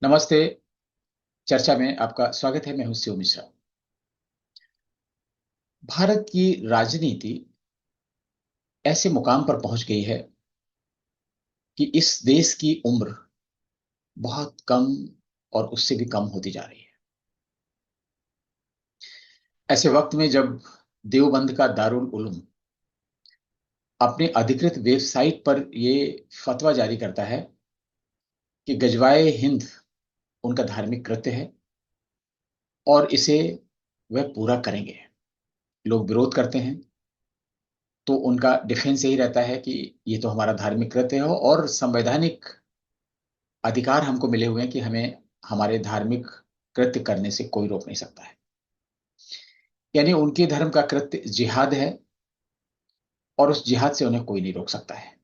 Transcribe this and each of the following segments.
नमस्ते। चर्चा में आपका स्वागत है। मैं हूं शिव मिश्रा। भारत की राजनीति ऐसे मुकाम पर पहुंच गई है कि इस देश की उम्र बहुत कम और उससे भी कम होती जा रही है। ऐसे वक्त में जब देवबंद का दारुल उलूम अपने अधिकृत वेबसाइट पर यह फतवा जारी करता है कि गजवाए हिंद उनका धार्मिक कृत्य है और इसे वह पूरा करेंगे, लोग विरोध करते हैं तो उनका डिफेंस यही रहता है कि ये तो हमारा धार्मिक कृत्य है और संवैधानिक अधिकार हमको मिले हुए हैं कि हमें हमारे धार्मिक कृत्य करने से कोई रोक नहीं सकता है। यानी उनके धर्म का कृत्य जिहाद है और उस जिहाद से उन्हें कोई नहीं रोक सकता है।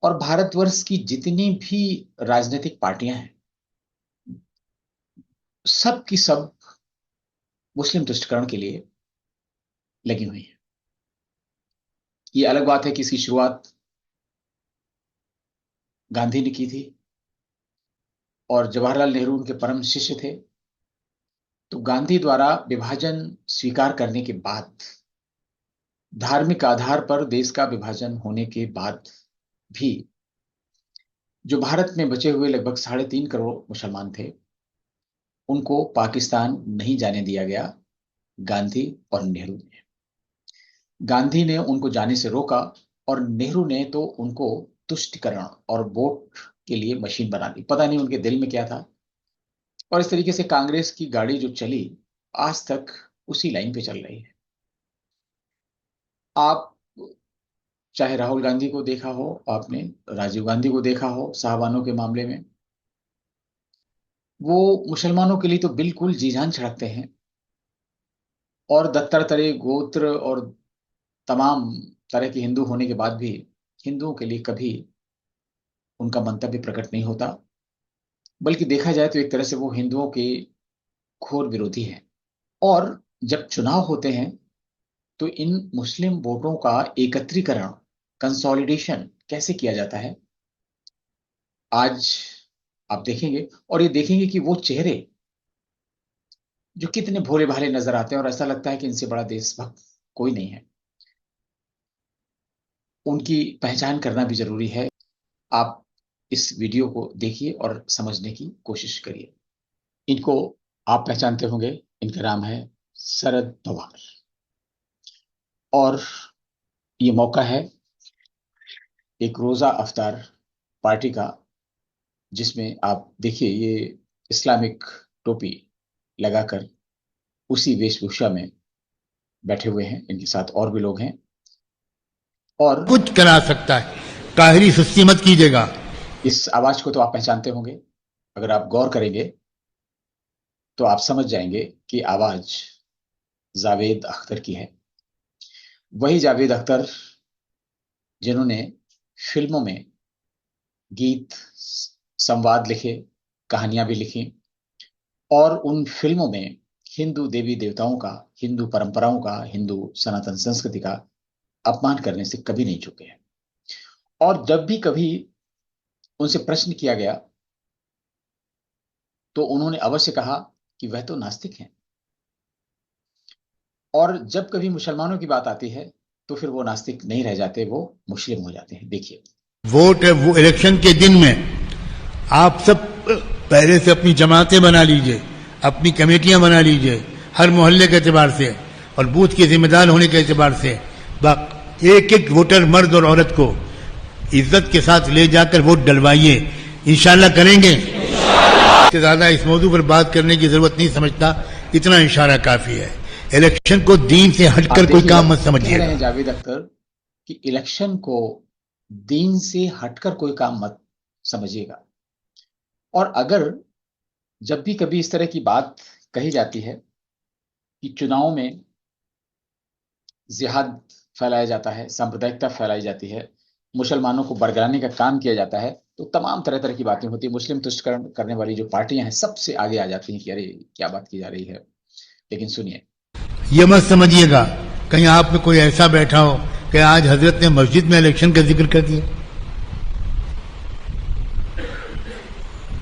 और भारतवर्ष की जितनी भी राजनीतिक पार्टियां हैं, सब की सब मुस्लिम तुष्टिकरण के लिए लगी हुई हैं। ये अलग बात है कि इसकी शुरुआत गांधी ने की थी और जवाहरलाल नेहरू उनके परम शिष्य थे। तो गांधी द्वारा विभाजन स्वीकार करने के बाद, धार्मिक आधार पर देश का विभाजन होने के बाद भी जो भारत में बचे हुए लगभग 3.5 करोड़ मुसलमान थे, उनको पाकिस्तान नहीं जाने दिया गया। गांधी और नेहरू ने, गांधी ने उनको जाने से रोका और नेहरू ने तो उनको तुष्टिकरण और वोट के लिए मशीन बना दी। पता नहीं उनके दिल में क्या था। और इस तरीके से कांग्रेस की गाड़ी जो चली आज तक उसी लाइन पे चल रही है। आप चाहे राहुल गांधी को देखा हो, आपने राजीव गांधी को देखा हो साहबानों के मामले में, वो मुसलमानों के लिए तो बिल्कुल जी जान छिड़कते हैं और दत्तात्रेय गोत्र और तमाम तरह के हिंदू होने के बाद भी हिंदुओं के लिए कभी उनका मंतव्य प्रकट नहीं होता। बल्कि देखा जाए तो एक तरह से वो हिंदुओं के घोर विरोधी हैं। और जब चुनाव होते हैं तो इन मुस्लिम वोटों का एकत्रीकरण, कंसोलिडेशन कैसे किया जाता है, आज आप देखेंगे। और ये देखेंगे कि वो चेहरे जो कितने भोले भाले नजर आते हैं और ऐसा लगता है कि इनसे बड़ा देशभक्त कोई नहीं है, उनकी पहचान करना भी जरूरी है। आप इस वीडियो को देखिए और समझने की कोशिश करिए। इनको आप पहचानते होंगे, इनका नाम है शरद पवार। और ये मौका है एक रोजा अफ्तार पार्टी का, जिसमें आप देखिए ये इस्लामिक टोपी लगाकर उसी वेशभूषा में बैठे हुए हैं। इनके साथ और भी लोग हैं और कुछ करा सकता है। काहरी सुस्ती मत कीजिएगा। इस आवाज को तो आप पहचानते होंगे। अगर आप गौर करेंगे तो आप समझ जाएंगे कि आवाज जावेद अख्तर की है। वही जावेद अख्तर जिन्होंने फिल्मों में गीत, संवाद लिखे, कहानियां भी लिखी और उन फिल्मों में हिंदू देवी देवताओं का, हिंदू परंपराओं का, हिंदू सनातन संस्कृति का अपमान करने से कभी नहीं चूके हैं। और जब भी कभी उनसे प्रश्न किया गया तो उन्होंने अवश्य कहा कि वह तो नास्तिक हैं। और जब कभी मुसलमानों की बात आती है तो फिर वो नास्तिक नहीं रह जाते, वो मुस्लिम हो जाते हैं। देखिए, वोट है, वो इलेक्शन के दिन में आप सब पहले से अपनी जमातें बना लीजिए, अपनी कमेटियां बना लीजिए, हर मोहल्ले के एतबार से और बूथ के जिम्मेदार होने के एतबार से एक एक वोटर मर्द और औरत को इज्जत के साथ ले जाकर वोट डलवाइए। इंशाल्लाह करेंगे। इससे ज्यादा इस मौजू पर बात करने की जरूरत नहीं समझता, इतना इशारा काफी है। इलेक्शन को दीन से हटकर कोई काम मत समझिए। जावेद अख्तर कि इलेक्शन को दीन से हटकर कोई काम मत समझिएगा। और अगर जब भी कभी इस तरह की बात कही जाती है कि चुनाव में जिहाद फैलाया जाता है, सांप्रदायिकता फैलाई जाती है, मुसलमानों को बरगलाने का काम किया जाता है, तो तमाम तरह तरह की बातें होती है। मुस्लिम तुष्टिकरण करने वाली जो पार्टियां हैं सबसे आगे आ जाती हैं कि अरे क्या बात की जा रही है। लेकिन सुनिए, ये मत समझिएगा कहीं आप में कोई ऐसा बैठा हो कि आज हजरत ने मस्जिद में इलेक्शन का जिक्र कर दिया।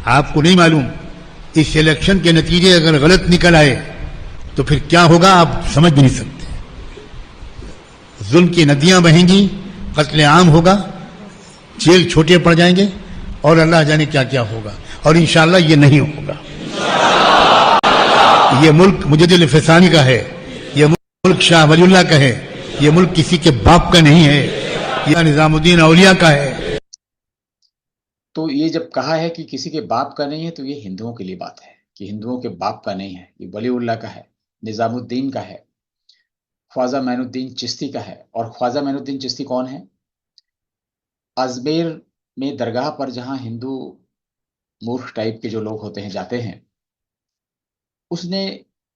आपको नहीं मालूम इस इलेक्शन के नतीजे अगर गलत निकल आए तो फिर क्या होगा आप समझ भी नहीं सकते। जुल्म की नदियां बहेंगी, कत्ले आम होगा, जेल छोटे पड़ जाएंगे और अल्लाह जाने क्या क्या होगा। और इंशाअल्लाह ये नहीं होगा। ये मुल्क मुजद्दिद फिसानी का है, ये मुल्क शाह वलीउल्लाह का है, ये मुल्क किसी के बाप का नहीं है, ये निजामुद्दीन औलिया का है। तो ये जब कहा है कि किसी के बाप का नहीं है, तो ये हिंदुओं के लिए बात है कि हिंदुओं के बाप का नहीं है, ये वलीउल्लाह का है, निजामुद्दीन का है, ख्वाजा मैनुद्दीन चिश्ती का है। और ख्वाजा मैनुद्दीन चिश्ती कौन है? अजमेर में दरगाह पर जहां हिंदू मूर्ख टाइप के जो लोग होते हैं जाते हैं, उसने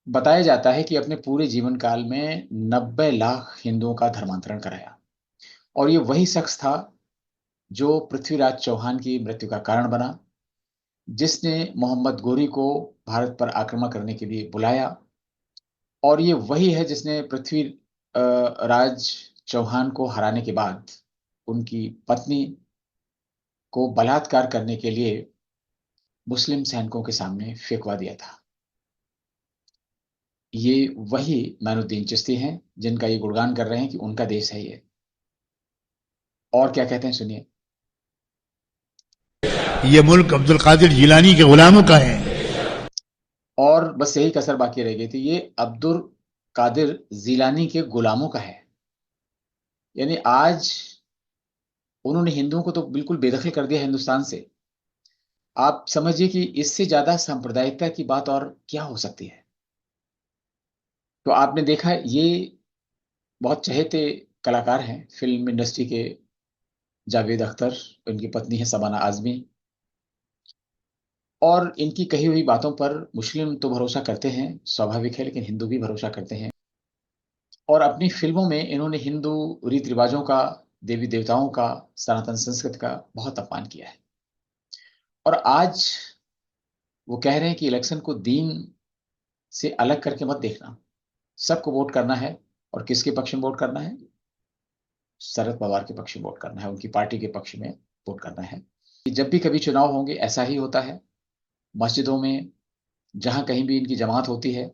बताया जाता है कि अपने पूरे जीवन काल में 90 लाख हिंदुओं का धर्मांतरण कराया। और ये वही शख्स था जो पृथ्वीराज चौहान की मृत्यु का कारण बना, जिसने मोहम्मद गोरी को भारत पर आक्रमण करने के लिए बुलाया। और ये वही है जिसने पृथ्वी राज चौहान को हराने के बाद उनकी पत्नी को बलात्कार करने के लिए मुस्लिम सैनिकों के सामने फेंकवा दिया था। ये वही मैनुद्दीन चिश्ती हैं जिनका ये गुणगान कर रहे हैं कि उनका देश है ये। और क्या कहते हैं सुनिए। ये मुल्क अब्दुल कादिर जिलानी के गुलामों का है। और बस यही कसर बाकी रह गई थी, ये अब्दुल कादिर जिलानी के गुलामों का है। यानी आज उन्होंने हिंदुओं को तो बिल्कुल बेदखल कर दिया हिंदुस्तान से। आप समझिए कि इससे ज्यादा सांप्रदायिकता की बात और क्या हो सकती है। तो आपने देखा ये बहुत चहेते कलाकार हैं फिल्म इंडस्ट्री के, जावेद अख्तर, उनकी पत्नी है शबाना आजमी। और इनकी कही हुई बातों पर मुस्लिम तो भरोसा करते हैं, स्वाभाविक है, लेकिन हिंदू भी भरोसा करते हैं। और अपनी फिल्मों में इन्होंने हिंदू रीति रिवाजों का, देवी देवताओं का, सनातन संस्कृति का बहुत अपमान किया है। और आज वो कह रहे हैं कि इलेक्शन को दीन से अलग करके मत देखना, सबको वोट करना है। और किसके पक्ष में वोट करना है? शरद पवार के पक्ष में वोट करना है, उनकी पार्टी के पक्ष में वोट करना है। जब भी कभी चुनाव होंगे ऐसा ही होता है, मस्जिदों में जहां कहीं भी इनकी जमात होती है।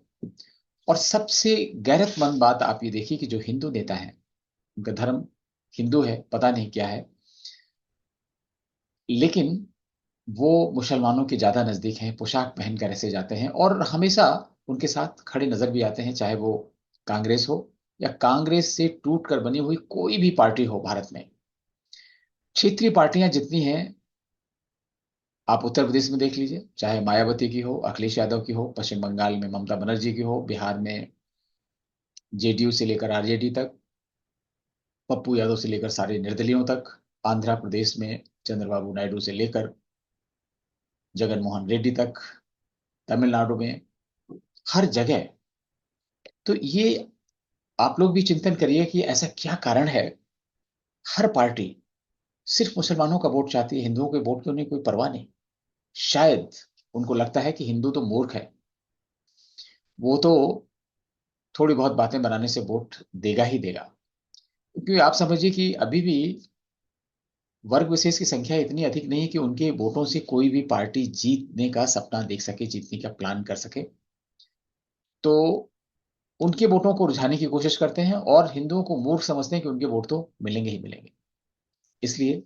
और सबसे गैरतमंद बात आप ये देखिए कि जो हिंदू नेता हैं, उनका धर्म हिंदू है, पता नहीं क्या है, लेकिन वो मुसलमानों के ज्यादा नजदीक हैं, पोशाक पहनकर ऐसे जाते हैं और हमेशा उनके साथ खड़े नजर भी आते हैं, चाहे वो कांग्रेस हो या कांग्रेस से टूट कर बनी हुई कोई भी पार्टी हो भारत में। क्षेत्रीय पार्टियां जितनी हैं, आप उत्तर प्रदेश में देख लीजिए, चाहे मायावती की हो, अखिलेश यादव की हो, पश्चिम बंगाल में ममता बनर्जी की हो, बिहार में जेडीयू से लेकर आरजेडी तक, पप्पू यादव से लेकर सारे निर्दलियों तक, आंध्र प्रदेश में चंद्रबाबू नायडू से लेकर जगन मोहन रेड्डी तक, तमिलनाडु में, हर जगह। तो ये आप लोग भी चिंतन करिए कि ऐसा क्या कारण है, हर पार्टी सिर्फ मुसलमानों का वोट चाहती है, हिंदुओं के वोट की उन्हें कोई परवाह नहीं। शायद उनको लगता है कि हिंदू तो मूर्ख है, वो तो थोड़ी बहुत बातें बनाने से वोट देगा ही देगा। क्योंकि आप समझिए कि अभी भी वर्ग विशेष की संख्या इतनी अधिक नहीं है कि उनके वोटों से कोई भी पार्टी जीतने का सपना देख सके, जीतने का प्लान कर सके। तो उनके वोटों को रुझाने की कोशिश करते हैं और हिंदुओं को मूर्ख समझते हैं कि उनके वोट तो मिलेंगे ही मिलेंगे। इसलिए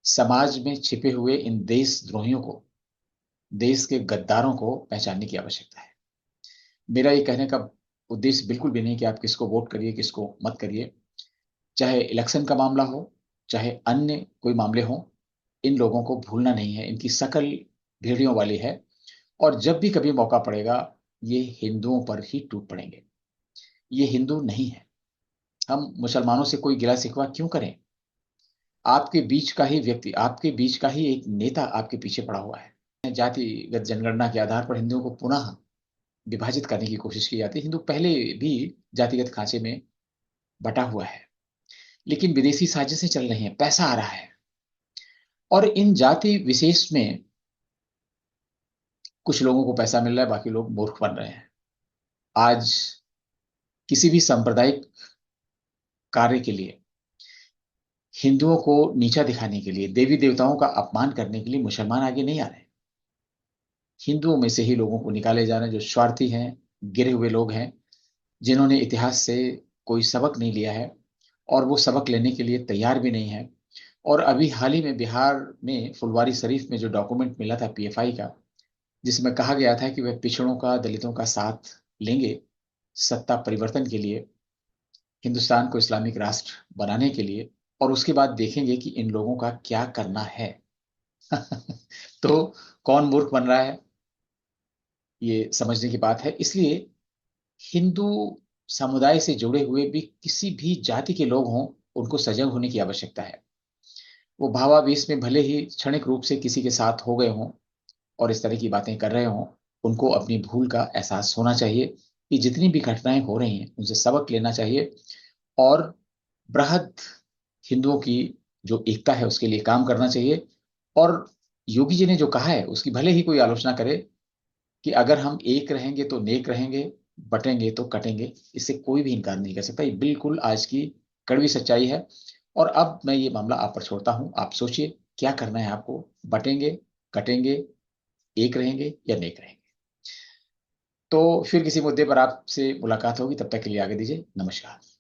समाज में छिपे हुए इन देशद्रोहियों को, देश के गद्दारों को पहचानने की आवश्यकता है। मेरा ये कहने का उद्देश्य बिल्कुल भी नहीं कि आप किसको वोट करिए, किसको मत करिए। चाहे इलेक्शन का मामला हो, चाहे अन्य कोई मामले हों, इन लोगों को भूलना नहीं है। इनकी शकल भेड़ियों वाली है और जब भी कभी मौका पड़ेगा ये हिंदुओं पर ही टूट पड़ेंगे। ये हिंदू नहीं है। हम मुसलमानों से कोई गिला शिकवा क्यों करें? आपके बीच का ही व्यक्ति, आपके बीच का ही एक नेता आपके पीछे पड़ा हुआ है। जातिगत जनगणना के आधार पर हिंदुओं को पुनः विभाजित करने की कोशिश की जाती है। हिंदू पहले भी जातिगत खांचे में बटा हुआ है, लेकिन विदेशी साजिशें चल रही हैं, पैसा आ रहा है और इन जाति विशेष में कुछ लोगों को पैसा मिल रहा है, बाकी लोग मूर्ख बन रहे हैं। आज किसी भी सांप्रदायिक कार्य के लिए, हिंदुओं को नीचा दिखाने के लिए, देवी देवताओं का अपमान करने के लिए मुसलमान आगे नहीं आ रहे। हिंदुओं में से ही लोगों को निकाले जा रहे हैं, जो स्वार्थी हैं, गिरे हुए लोग हैं, जिन्होंने इतिहास से कोई सबक नहीं लिया है और वो सबक लेने के लिए तैयार भी नहीं है। और अभी हाल ही में बिहार में फुलवारी शरीफ में जो डॉक्यूमेंट मिला था पीएफआई का, जिसमें कहा गया था कि वह पिछड़ों का, दलितों का साथ लेंगे सत्ता परिवर्तन के लिए, हिंदुस्तान को इस्लामिक राष्ट्र बनाने के लिए, और उसके बाद देखेंगे कि इन लोगों का क्या करना है। तो कौन मूर्ख बन रहा है, ये समझने की बात है। इसलिए हिंदू समुदाय से जुड़े हुए भी किसी भी जाति के लोग हों, उनको सजग होने की आवश्यकता है। वो भावावेश में भले ही क्षणिक रूप से किसी के साथ हो गए हों और इस तरह की बातें कर रहे हों, उनको अपनी भूल का एहसास होना चाहिए कि जितनी भी घटनाएं हो रही हैं उनसे सबक लेना चाहिए और बृहद हिंदुओं की जो एकता है उसके लिए काम करना चाहिए। और योगी जी ने जो कहा है उसकी भले ही कोई आलोचना करे कि अगर हम एक रहेंगे तो नेक रहेंगे, बटेंगे तो कटेंगे, इससे कोई भी इनकार नहीं कर सकता। ये बिल्कुल आज की कड़वी सच्चाई है। और अब मैं ये मामला आप पर छोड़ता हूं, आप सोचिए क्या करना है आपको, बटेंगे, कटेंगे, एक रहेंगे या नेक रहेंगे। तो फिर किसी मुद्दे पर आपसे मुलाकात होगी, तब तक के लिए आगे दीजिए, नमस्कार।